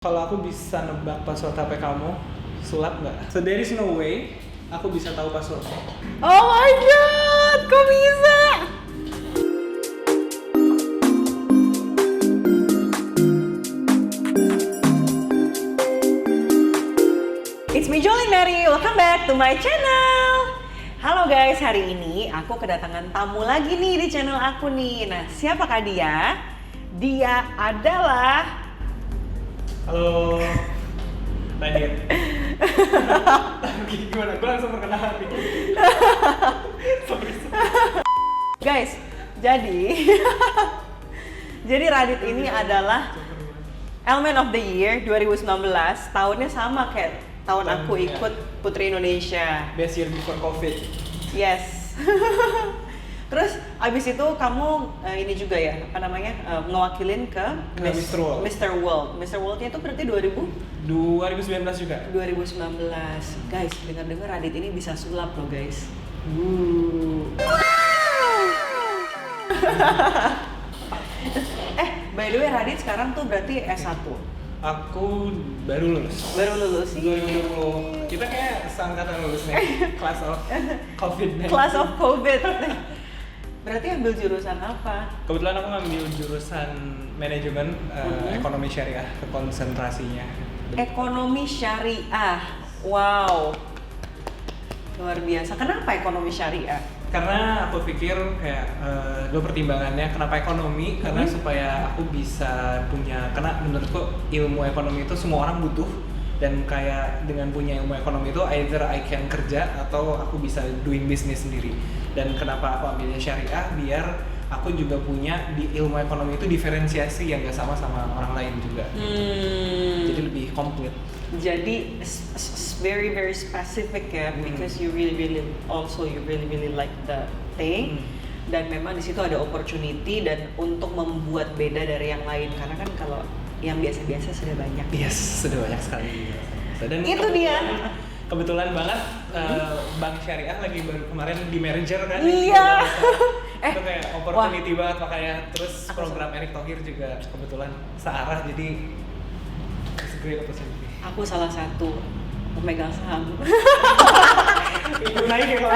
Kalau aku bisa nebak password HP kamu, sulap nggak? So there is no way aku bisa tahu passwordnya. Oh my god, kok bisa? It's me Jolly Mary, welcome back to my channel. Halo guys, hari ini aku kedatangan tamu lagi nih di channel aku nih. Nah, siapakah dia? Dia adalah Halo, Nadir. Gimana? Gue langsung perkenalan nih. Sorry. guys, jadi Radit ini adalah Elemen of the Year 2019. Tahunnya sama kayak tahun aku ikut Putri Indonesia. Best year before COVID. Yes. Terus abis itu kamu ini juga ya, apa namanya, ngewakilin ke Mr. World. Mr. World. Mr. World-nya itu berarti 2019 juga. 2019. Guys, dengar-dengar Radit ini bisa sulap loh guys. By the way Radit sekarang tuh berarti S1. Aku baru lulus. Baru lulus. 2020. Kita kayak seangkatan lulus nih. Class of COVID-19. Class of COVID. Berarti ambil jurusan apa? Kebetulan aku ngambil jurusan manajemen ekonomi syariah, ke konsentrasinya. Ekonomi syariah. Wow. Luar biasa. Kenapa ekonomi syariah? Karena aku pikir kayak dua pertimbangannya, kenapa ekonomi? Karena supaya aku bisa punya, karena menurutku ilmu ekonomi itu semua orang butuh, dan kayak dengan punya ilmu ekonomi itu either I can kerja atau aku bisa doing business sendiri. Dan kenapa aku ambilnya syariah? Biar aku juga punya di ilmu ekonomi itu diferensiasi yang gak sama orang lain juga. Jadi lebih komplit. Jadi very very specific ya, because you really like the thing. Dan memang di situ ada opportunity dan untuk membuat beda dari yang lain, karena kan kalau yang biasa-biasa sudah banyak. Yes, sudah banyak sekali. Dan itu dia. Kebetulan banget Bank Syariah lagi baru kemarin di merger kan. Iya. Itu kayak opportunity banget, makanya terus program Erick Thohir juga kebetulan searah, jadi it's a great opportunity. Aku salah satu pemegang saham. Itu naik ya Pak.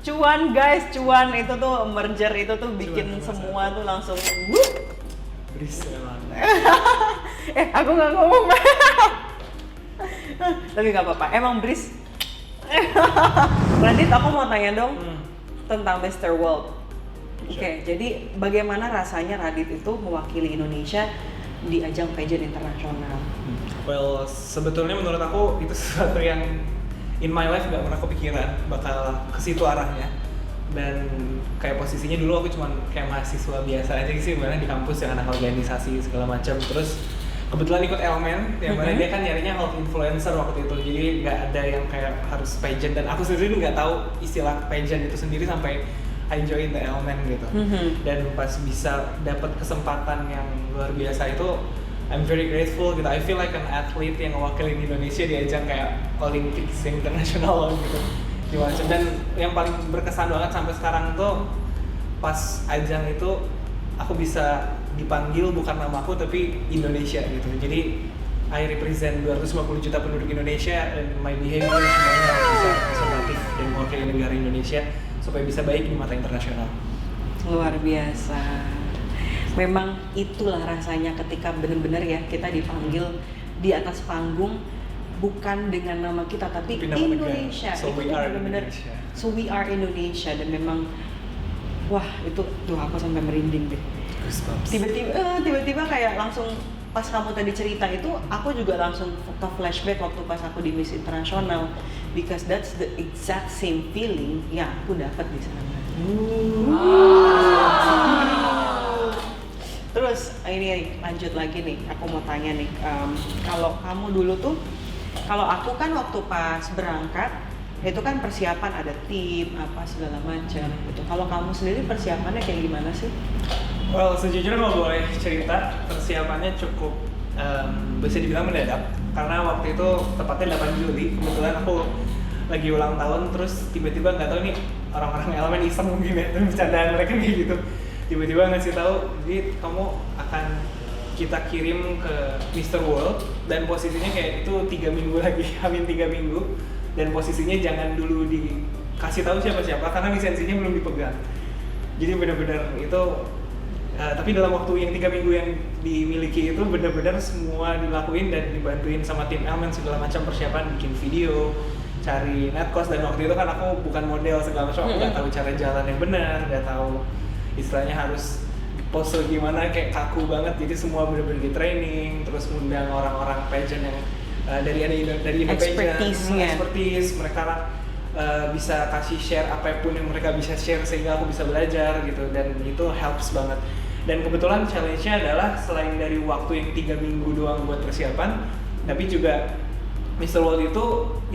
Cuan guys, Cuan itu tuh merger itu tuh bikin semua tuh langsung beris emang. Aku nggak ngomong. Tapi nggak apa-apa, emang beris. Radit, aku mau tanya dong tentang Mr. World. Oke, jadi bagaimana rasanya Radit itu mewakili Indonesia di ajang pageant internasional? Well, sebetulnya menurut aku itu sesuatu yang in my life gak pernah kepikiran bakal ke situ arahnya. Dan kayak posisinya dulu aku cuma kayak mahasiswa biasa aja sih, sebenarnya di kampus yang anak organisasi segala macam. Terus kebetulan ikut elemen, yang mana dia kan nyarinya health influencer waktu itu, jadi nggak ada yang kayak harus pageant, dan aku sendiri nggak tahu istilah pageant itu sendiri sampai I join the elemen gitu. Dan pas bisa dapat kesempatan yang luar biasa itu, I'm very grateful gitu. I feel like an athlete yang mewakili Indonesia di ajang kayak Olympics internasional gitu. Dan yang paling berkesan banget sampai sekarang tuh pas ajang itu aku bisa dipanggil bukan nama aku tapi Indonesia gitu. Jadi I represent 250 juta penduduk Indonesia, dan my behavior semuanya bisa konservatif dan mewakili negara Indonesia supaya bisa baik di mata internasional. Luar biasa. Memang itulah rasanya ketika benar-benar ya kita dipanggil di atas panggung bukan dengan nama kita tapi Indonesia. So we are Indonesia. So we are Indonesia, dan memang wah itu tuh aku sampai merinding deh. Tiba-tiba kayak langsung pas kamu tadi cerita itu aku juga langsung ke flashback waktu pas aku di Miss Internasional, because that's the exact same feeling yang aku dapat di sana. Terus ini lanjut lagi nih, aku mau tanya nih, kalau kamu dulu tuh, kalau aku kan waktu pas berangkat itu kan persiapan ada tim apa segala macam gitu. Kalau kamu sendiri persiapannya kayak gimana sih? Well, sejujurnya kalau boleh cerita, persiapannya cukup bisa dibilang mendadak, karena waktu itu tepatnya 8 Juli, kebetulan aku lagi ulang tahun, terus tiba-tiba nggak tahu nih orang-orang elemen iseng mungkin ya, bercandaan mereka kayak gitu, tiba-tiba ngasih tahu, jadi kamu akan kita kirim ke Mr. World dan posisinya kayak itu 3 minggu lagi, hamin 3 minggu, dan posisinya jangan dulu dikasih tahu siapa-siapa karena lisensinya belum dipegang. Jadi benar-benar itu tapi dalam waktu yang 3 minggu yang dimiliki itu benar-benar semua dilakuin dan dibantuin sama tim Element, segala macam persiapan, bikin video, cari net cost. Dan waktu itu kan aku bukan model segala macam, aku nggak tahu cara jalan yang benar, nggak tahu istilahnya harus pose gimana, kayak kaku banget. Jadi semua benar-benar di training, terus undang orang-orang pageant yang dari Indo expertise mereka bisa kasih share apapun yang mereka bisa share sehingga aku bisa belajar gitu, dan itu helps banget. Dan kebetulan challenge-nya adalah selain dari waktu yang 3 minggu doang buat persiapan, tapi juga Mr. World itu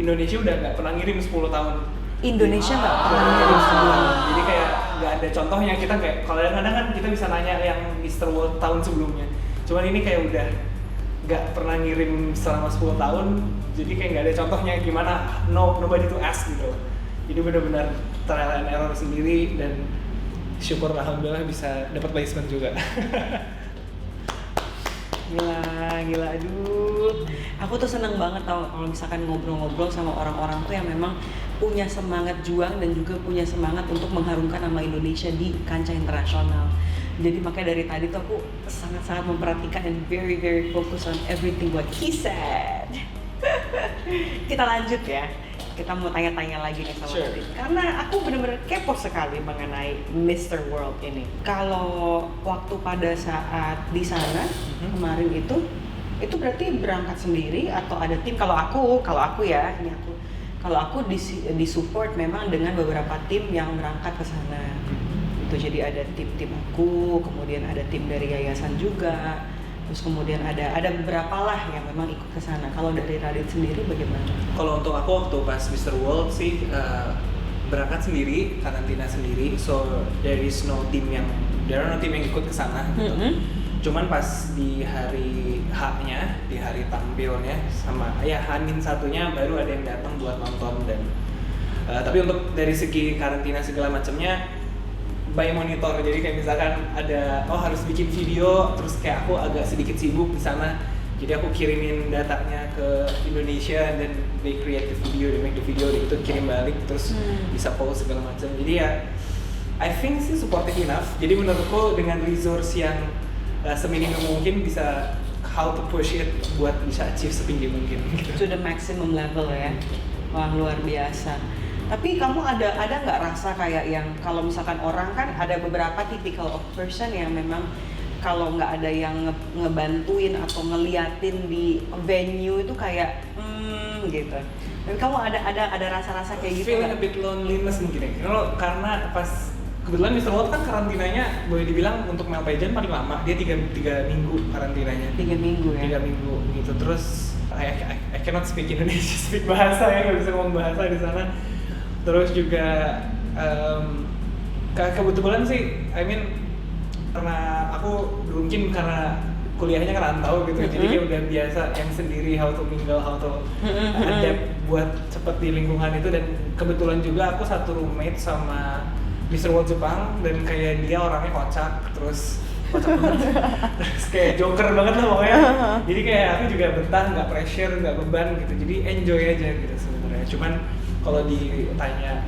Indonesia udah nggak pernah ngirim 10 tahun. Indonesia nggak pernah ngirim sebelumnya. Jadi kayak nggak ada contohnya. Kita kayak kalau kadang-kadang kan kita bisa nanya yang Mr. World tahun sebelumnya. Cuman ini kayak udah nggak pernah ngirim selama 10 tahun. Jadi kayak nggak ada contohnya gimana, nobody to ask gitu. Jadi benar-benar trial and error sendiri, dan syukur alhamdulillah bisa dapat placement juga. Gila, aduh. Aku tuh seneng banget tau kalau misalkan ngobrol-ngobrol sama orang-orang tuh yang memang punya semangat juang dan juga punya semangat untuk mengharumkan nama Indonesia di kancah internasional. Jadi makanya dari tadi tuh aku sangat-sangat memperhatikan and very focus on everything what he said. Kita lanjut ya. Kita mau tanya-tanya lagi nih sama Adit. Karena aku benar-benar kepo sekali mengenai Mr. World ini. Kalau waktu pada saat di sana kemarin itu berarti berangkat sendiri atau ada tim? Kalau aku ya, ini aku. Kalau aku disupport memang dengan beberapa tim yang berangkat ke sana. Itu jadi ada tim aku, kemudian ada tim dari yayasan juga. Terus kemudian ada beberapa lah yang memang ikut ke sana. Kalau dari Radit sendiri bagaimana? Kalau untuk aku waktu pas Mr. World sih berangkat sendiri, karantina sendiri. So there are no team yang ikut ke sana gitu. Cuman pas di hari H-nya, di hari tampilnya sama ya Hamin satunya baru ada yang datang buat nonton. Dan tapi untuk dari segi karantina segala macamnya by monitor, jadi kayak misalkan ada harus bikin video, terus kayak aku agak sedikit sibuk di sana, jadi aku kirimin datanya ke Indonesia dan they create the video, they make the video, itu kirim balik terus bisa post segala macam. Jadi ya I think sih supportive enough. Jadi menurutku dengan resource yang seminim mungkin bisa how to push it buat bisa achieve setinggi mungkin gitu. To the maximum level ya. Wah, luar biasa. Tapi kamu ada nggak rasa kayak yang kalau misalkan orang kan ada beberapa typical of person yang memang kalau nggak ada yang ngebantuin atau ngeliatin di venue itu kayak gitu. Dan kamu ada rasa-rasa kayak gitu? Feeling a bit loneliness mungkin ya. Karena pas kebetulan Mr. World kan karantinanya boleh dibilang untuk male pageant paling lama, dia 3 minggu karantinanya. 3 minggu ya? 3 minggu gitu. Terus I cannot speak Indonesia, speak bahasa ya, nggak bisa ngomong bahasa di sana. Terus juga kebetulan sih, karena aku mungkin karena kuliahnya ngerantau gitu, jadi kayak udah biasa yang sendiri, how to mingle, how to adapt buat cepet di lingkungan itu. Dan kebetulan juga aku satu roommate sama Mr. World Jepang, dan kayak dia orangnya kocak banget, terus kayak joker banget lah pokoknya. Jadi kayak aku juga betah, nggak pressure, nggak beban gitu, jadi enjoy aja gitu sebenarnya. Cuman kalau ditanya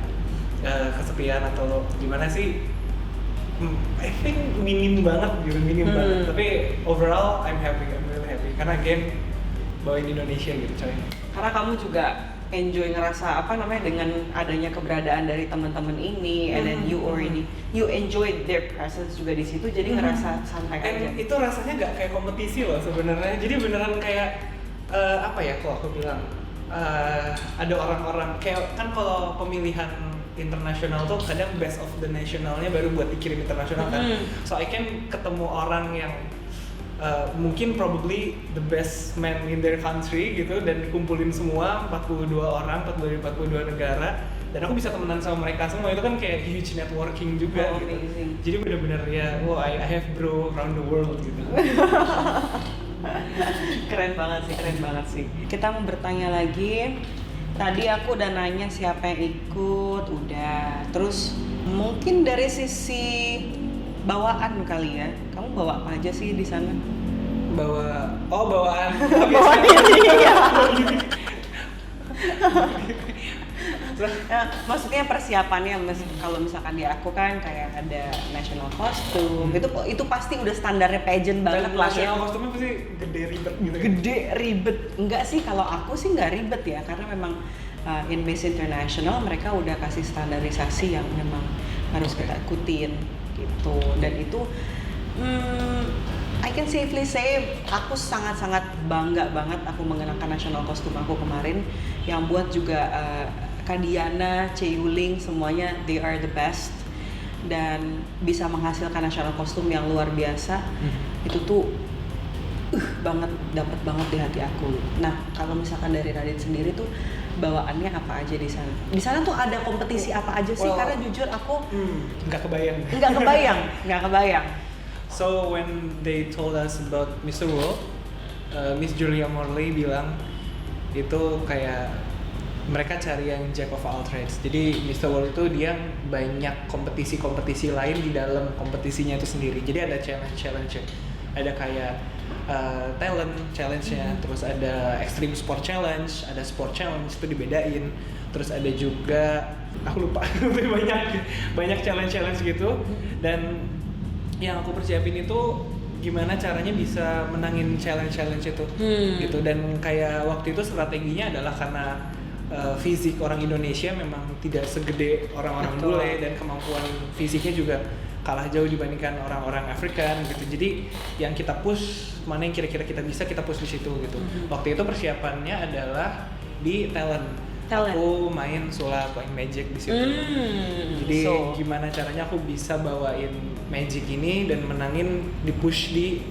kesepian atau gimana sih, I think minim banget. Tapi overall I'm really happy karena game bawain Indonesia gitu coy. Karena kamu juga enjoy ngerasa dengan adanya keberadaan dari teman-teman ini, and then you enjoy their presence juga di situ, jadi ngerasa santai aja. Itu rasanya nggak kayak kompetisi loh sebenarnya. Jadi beneran kayak kalau aku bilang ada orang-orang kayak kan kalau pemilihan internasional tuh kadang best of the nationalnya baru buat dikirim internasional kan. So I can ketemu orang yang mungkin probably the best man in their country gitu, dan dikumpulin semua 42 orang, 42 negara, dan aku bisa temenan sama mereka semua. Itu kan kayak huge networking juga gitu. Amazing. Jadi benar-benar ya, I have bro around the world gitu. Keren banget sih. Kita mau bertanya lagi. Tadi aku udah nanya siapa yang ikut, udah. Terus mungkin dari sisi bawaan kali ya. Kamu bawa apa aja sih di sana? bawaan Bawaan diri ya. Maksudnya persiapannya kalau misalkan di aku kan kayak ada national costume, itu pasti udah standarnya pageant banget lah ya. National kostumnya pasti gede ribet gitu. Gede ribet. Enggak sih, kalau aku sih nggak ribet ya, karena memang in Miss International mereka udah kasih standarisasi yang memang harus kita ikutin gitu. Dan itu I can safely say aku sangat-sangat bangga banget aku mengenakan national costume aku kemarin, yang buat juga Kak Diana, Yuling, semuanya they are the best dan bisa menghasilkan national costume yang luar biasa. Itu tuh banget, dapat banget di hati aku. Nah, kalau misalkan dari Radit sendiri tuh bawaannya apa aja di sana? Di sana tuh ada kompetisi apa aja sih? Karena jujur aku nggak kebayang. Nggak kebayang. So when they told us about Mr. World, Miss Julia Morley bilang itu kayak mereka cari yang jack of all trades. Jadi Mr. World itu dia banyak kompetisi-kompetisi lain di dalam kompetisinya itu sendiri. Jadi ada challenge-nya. Ada kayak talent challenge-nya, terus ada extreme sport challenge, ada sport challenge itu dibedain. Terus ada juga aku lupa banyak challenge gitu. Dan yang aku persiapin itu gimana caranya bisa menangin challenge itu gitu. Dan kayak waktu itu strateginya adalah karena fisik orang Indonesia memang tidak segede orang-orang bule dan kemampuan fisiknya juga kalah jauh dibandingkan orang-orang African gitu. Jadi yang kita push mana yang kira-kira kita bisa, kita push di situ gitu. Waktu itu persiapannya adalah di talent. Aku main sulap, main magic di situ. Jadi gimana caranya aku bisa bawain magic ini dan menangin di push di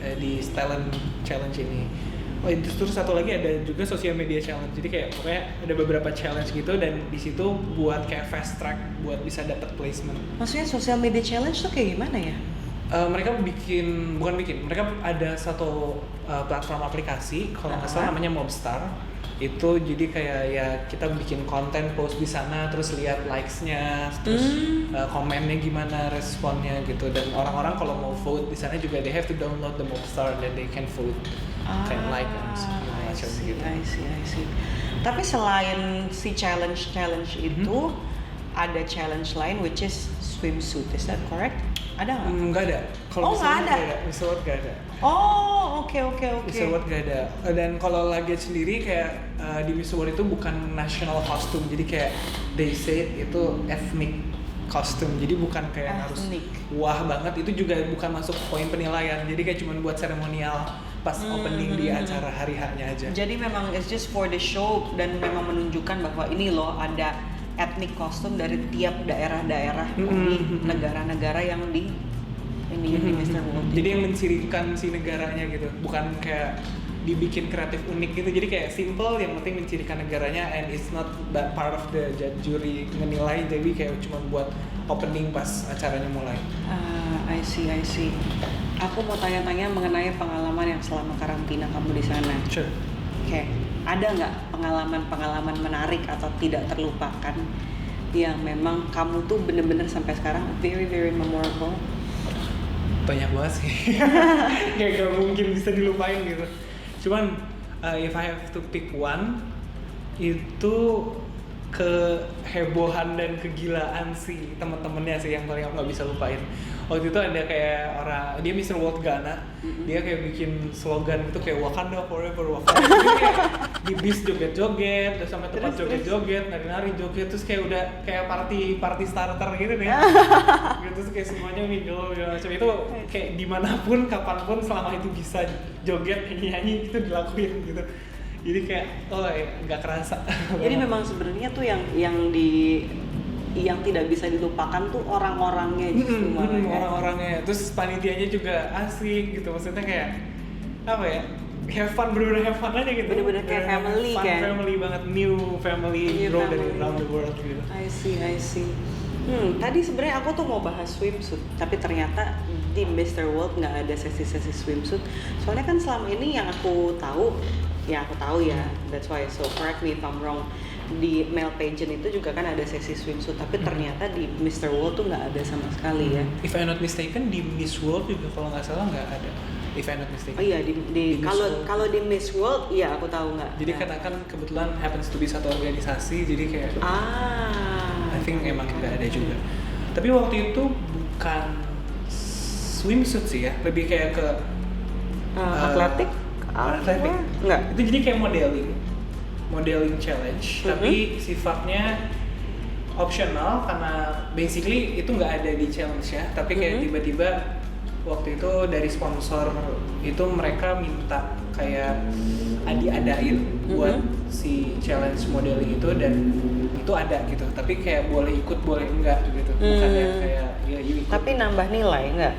talent challenge ini. Oh, terus satu lagi ada juga social media challenge. Jadi kayak pokoknya ada beberapa challenge gitu dan di situ buat kayak fast track buat bisa dapat placement. Maksudnya social media challenge tuh kayak gimana ya? Mereka mereka ada satu platform aplikasi kalau nggak salah namanya Mobstar. Itu jadi kayak ya kita bikin konten post di sana, terus lihat likes-nya, terus komennya gimana, responnya gitu. Dan orang-orang kalau mau vote di sana juga they have to download the Mobstar dan they can vote. Kayak like and macam gitu. I see. Tapi selain si challenge itu ada challenge lain which is swimsuit, is that correct? Ada nggak? Nggak ada. Kalau nggak ada. Miss World nggak ada. Oh, oke. Miss World nggak ada. Dan kalau luggage sendiri kayak di Miss World itu bukan national costume, jadi kayak they say itu ethnic costume, jadi bukan kayak harus wah banget. Itu juga bukan masuk poin penilaian, jadi kayak cuma buat seremonial pas opening di acara hari H-nya aja. Jadi memang it's just for the show dan memang menunjukkan bahwa ini loh ada ethnic costume dari tiap daerah-daerah di negara-negara yang di Mr. World. Jadi yang mencirikan si negaranya gitu, bukan kayak dibikin kreatif unik gitu. Jadi kayak simple, yang penting mencirikan negaranya and it's not that part of the jury menilai. Jadi kayak cuma buat opening pas acaranya mulai. I see. Aku mau tanya-tanya mengenai pengalaman yang selama karantina kamu di sana. Sure. Oke. Ada nggak pengalaman menarik atau tidak terlupakan yang memang kamu tuh bener-bener sampai sekarang very very memorable? Banyak banget sih. Kayak gak mungkin bisa dilupain gitu. Cuman if I have to pick one, itu kehebohan dan kegilaan si teman-temannya sih yang paling aku nggak bisa lupain. Waktu itu ada kayak orang, dia Mr. World Ghana, dia kayak bikin slogan itu kayak Wakanda Forever, Wakanda. Jadi kayak di bis joget-joget, terus sampai tempat joget-joget, nari-nari joget, terus kayak udah kayak party starter gitu deh. Gitu, terus kayak semuanya mingle macam itu kayak dimanapun, kapanpun selama itu bisa joget, nyanyi itu dilakuin gitu. Jadi kayak nggak kerasa. Jadi memang sebenarnya tuh yang tidak bisa dilupakan tuh orang-orangnya justru orang-orangnya. Terus panitianya juga asik gitu, maksudnya kayak apa ya, have fun, bener-bener have fun aja gitu. Bener-bener kayak family fun, kan. Family banget, new family dari around the world gitu. I see. Tadi sebenarnya aku tuh mau bahas swimsuit, tapi ternyata di Mr. World nggak ada sesi-sesi swimsuit. Soalnya kan selama ini yang aku tahu ya, that's why, so correct me if I'm wrong. Di male pageant itu juga kan ada sesi swimsuit, tapi ternyata di Mr. World tuh nggak ada sama sekali ya. If I'm not mistaken di Miss World juga kalau nggak salah nggak ada. if I'm not mistaken. Oh iya di Di Miss World. kalau di Miss World iya aku tahu nggak. Jadi karena kan kebetulan happens to be satu organisasi, jadi kayak I think emang nggak ada juga. Tapi waktu itu bukan swimsuit sih ya, lebih kayak ke atletik. Atletik. Enggak. Itu jadi kayak modeling challenge, tapi sifatnya optional karena basically itu nggak ada di challenge-nya, tapi kayak tiba-tiba waktu itu dari sponsor itu mereka minta kayak diadain buat si challenge modeling itu, dan itu ada gitu, tapi kayak boleh ikut boleh enggak gitu, bukannya kayak ya you ikut. Tapi nambah nilai nggak?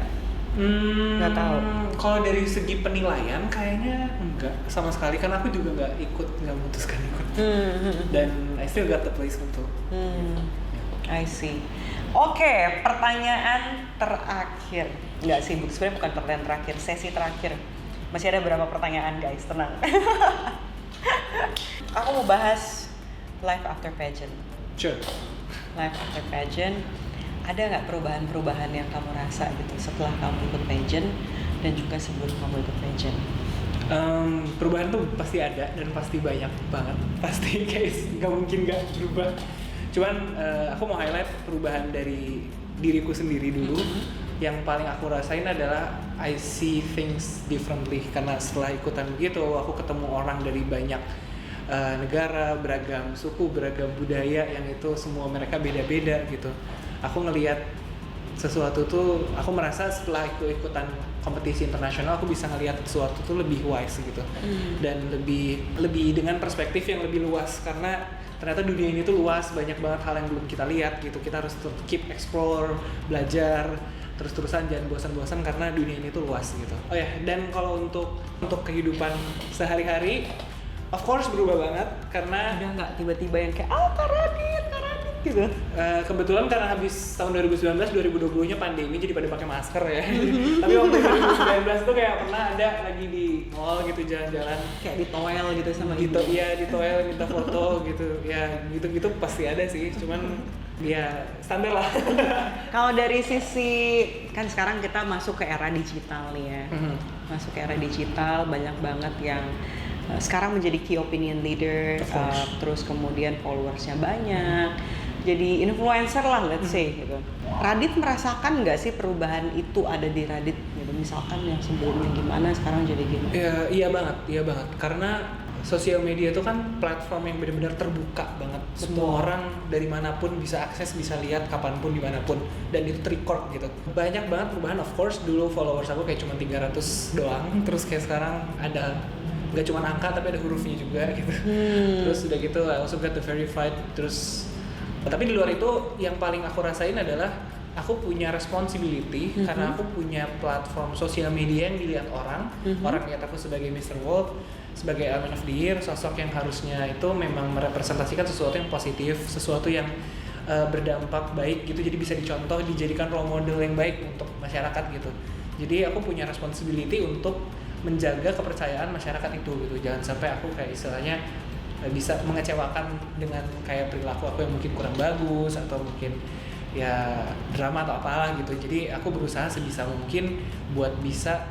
Nggak tahu. Kalau dari segi penilaian kayaknya enggak sama sekali, karena aku juga nggak memutuskan ikut. Dan I still got the placement tuh. I see. Oke, pertanyaan terakhir. Enggak sih, sebenarnya bukan pertanyaan terakhir, sesi terakhir. Masih ada berapa pertanyaan guys, tenang. Aku mau bahas life after pageant. Sure. Life after pageant, ada nggak perubahan-perubahan yang kamu rasa gitu setelah kamu ikut pageant dan juga sebelum kamu ikut pageant? Perubahan tuh pasti ada dan pasti banyak banget. Pasti guys, nggak mungkin nggak berubah. Cuman aku mau highlight perubahan dari diriku sendiri dulu. Yang paling aku rasain adalah I see things differently, karena setelah ikutan begitu aku ketemu orang dari banyak negara, beragam suku, beragam budaya, yang itu semua mereka beda-beda gitu. Aku ngelihat sesuatu tuh, aku merasa setelah ikutan kompetisi internasional aku bisa ngelihat sesuatu tuh lebih wise gitu, dan lebih dengan perspektif yang lebih luas, karena ternyata dunia ini tuh luas, banyak banget hal yang belum kita lihat gitu. Kita harus keep explore, belajar terus-terusan, jangan bosan-bosan karena dunia ini tuh luas gitu. Oh ya, dan kalau untuk kehidupan sehari-hari, of course berubah banget, karena Ada nggak tiba-tiba yang kayak Kak Radit gitu? Kebetulan karena habis tahun 2019, 2020-nya pandemi jadi pada pakai masker ya. Tapi waktu 2019 tuh kayak pernah ada lagi di mall gitu, jalan-jalan Kayak di toel gitu sama gitu, ibu. iya di toilet minta foto gitu. Ya gitu-gitu pasti ada sih, cuman ya standar lah. Kalau dari sisi, kan sekarang kita masuk ke era digital nih ya. Masuk ke era digital, banyak banget yang sekarang menjadi key opinion leader, terus kemudian followersnya banyak, jadi influencer lah let's say gitu. Radit merasakan nggak sih perubahan itu ada di Radit gitu? Misalkan yang sebelumnya gimana, sekarang jadi gimana? Iya banget. Karena sosial media itu kan platform yang benar-benar terbuka banget. Semua orang dari manapun bisa akses, bisa lihat kapanpun, dimanapun, dan itu terrecord gitu. Banyak banget perubahan, of course. Dulu followers aku kayak cuma 300 doang, terus kayak sekarang ada nggak cuma angka tapi ada hurufnya juga gitu. Terus udah gitu I also got the verified. Terus tapi di luar itu yang paling aku rasain adalah aku punya responsibility, karena aku punya platform sosial media yang dilihat orang. Orang lihat aku sebagai Mr. World, sebagai Element of the Year, sosok yang harusnya itu memang merepresentasikan sesuatu yang positif, sesuatu yang berdampak baik gitu, jadi bisa dicontoh, dijadikan role model yang baik untuk masyarakat gitu. Jadi aku punya responsibility untuk menjaga kepercayaan masyarakat itu gitu. Jangan sampai aku kayak istilahnya bisa mengecewakan dengan kayak perilaku aku yang mungkin kurang bagus, atau mungkin ya drama atau apalah gitu. Jadi aku berusaha sebisa mungkin buat bisa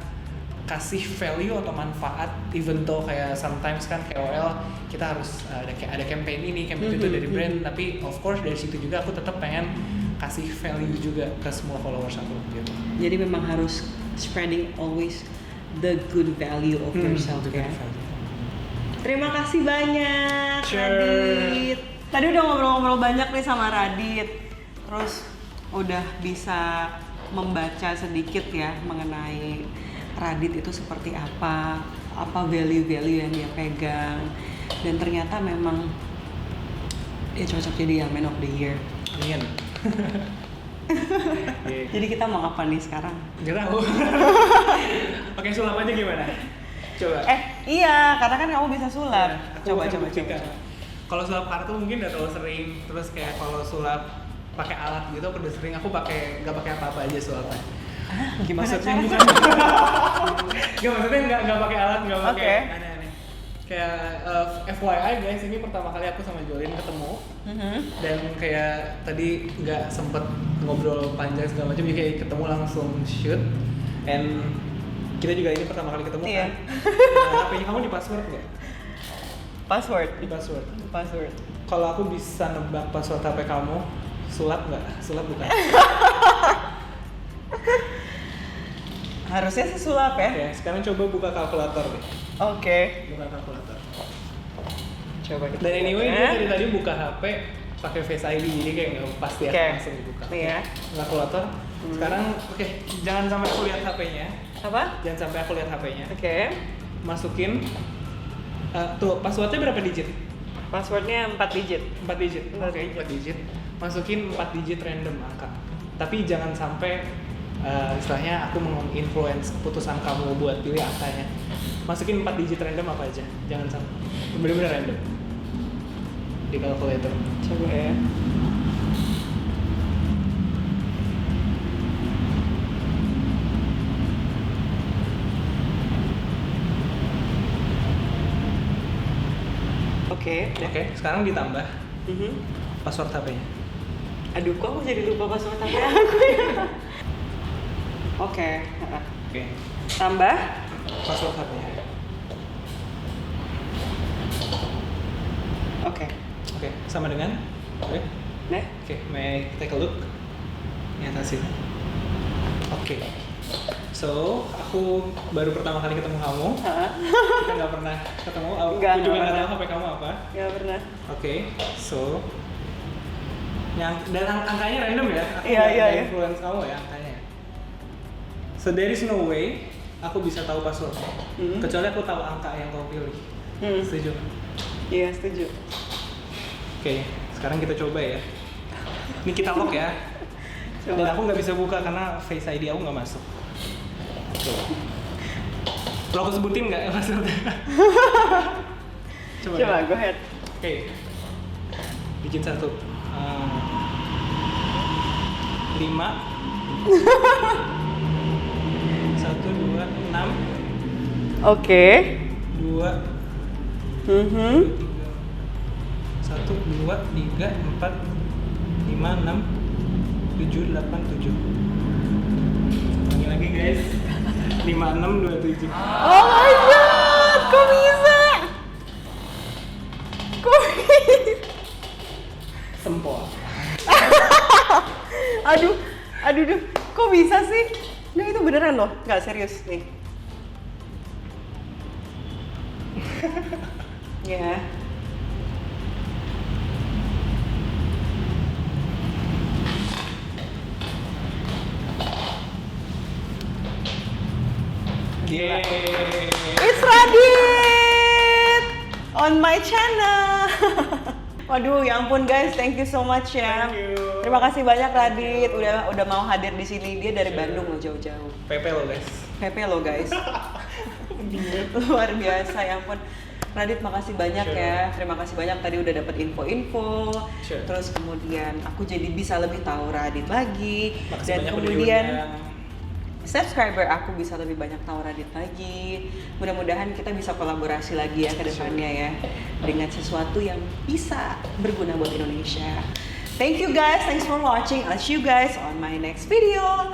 kasih value atau manfaat, even though kayak sometimes kan KOL kita harus ada campaign ini, campaign itu dari brand, tapi of course dari situ juga aku tetap pengen kasih value juga ke semua followers aku gitu. Jadi memang harus spreading always the good value of yourself ya. Terima kasih banyak Radit. Tadi udah ngobrol-ngobrol banyak nih sama Radit. Terus udah bisa membaca sedikit ya mengenai Radit itu seperti apa value-value yang dia pegang, dan ternyata memang dia cocok jadi Element of the Year. Amin. Jadi kita mau apa nih sekarang? Gak tahu. Oke, sulap aja gimana? Coba. Iya, karena kan kamu bisa sulap. Ya, Coba. Kalau sulap kartu mungkin udah terlalu sering, terus kayak kalau sulap pakai alat gitu aku udah sering, aku nggak pakai apa-apa aja sulapnya. Gimana Maksudnya caranya? bukan nggak, maksudnya nggak pakai alat, nggak pakai aneh-aneh. Kayak FYI guys, ini pertama kali aku sama Jolin ketemu, dan kayak tadi nggak sempet ngobrol panjang segala macam, jadi kayak ketemu langsung shoot, and kita juga ini pertama kali ketemu Iya. kan. Nah, HP-nya kamu di password nggak? Password. Di password. Password. Kalau aku bisa nebak password HP kamu, sulap nggak? Sulap bukan? Harusnya sesulap ya. Oke, sekarang coba buka kalkulator deh. Oke. Buka kalkulator. Coba kita. Dan anyway, lihat dia ya. dari tadi buka HP pakai Face ID, jadi kayak nggak pasti Oke. akan langsung dibuka. Nih ya. Kalkulator. Sekarang, oke, jangan sampai aku lihat HP-nya. Apa? Jangan sampai aku lihat HP-nya. Oke. Masukin. Tuh, passwordnya berapa digit? Passwordnya 4 digit. 4 digit. Empat Oke, digit. 4 digit. Masukin 4 digit random angka. Tapi jangan sampai istilahnya aku menginfluence keputusan kamu buat pilih angkanya. Masukin 4 digit random apa aja. Jangan sampai bener-bener random. Di calculator. Coba ya. Oke. Oke, sekarang ditambah Mhm. password HP-nya. Aduh, kok aku jadi lupa password HP aku ya? Oke. Oke, Tambah. password HP-nya. Oke. Oke, sama dengan? Oke. Nah. Oke, may I take a look? Lihat hasilnya. Oke. So, aku baru pertama kali ketemu kamu. Kita nggak pernah ketemu. Aku Nggak juga nggak pernah. tahu HP kamu apa. Gak pernah. Oke, so dan angkanya random ya? Aku Iya, nggak iya, iya. influence kamu ya angkanya. So there is no way aku bisa tahu password. Hmm. Kecuali aku tahu angka yang kau pilih. Setuju? Iya, setuju. Oke, sekarang kita coba ya. Ini kita lock ya. Dan aku nggak bisa buka karena Face ID aku nggak masuk. Lo aku sebutin nggak passwordnya? Coba, ya. go ahead. Oke. Digit 1. 5 1, 2, 6 Oke. 2 Mhm. 1, 2, 3, 4 5, 6 7, 8, 7. Lagi guys. 5, 6, 2, 7. Oh my god, kok bisa? Kok bisa? Sempol. Aduh, kok bisa sih? Nah itu beneran loh, nggak serius nih. Ya. Yeay. It's Radit on my channel. Waduh, ya ampun guys, thank you so much ya. Thank you. Terima kasih banyak Radit udah mau hadir di sini. Dia dari Bandung loh, jauh-jauh. PP lo guys. PP lo guys. Luar biasa, ya ampun. Radit makasih banyak Sure. ya. Terima kasih banyak tadi udah dapat info-info. Sure. Terus kemudian aku jadi bisa lebih tahu Radit lagi. Makasih Dan banyak udah kemudian diundang. subscriber aku bisa lebih banyak tahu Radit lagi. Mudah-mudahan kita bisa kolaborasi lagi ya ke depannya ya, dengan sesuatu yang bisa berguna buat Indonesia. Thank you guys, thanks for watching. I'll see you guys on my next video.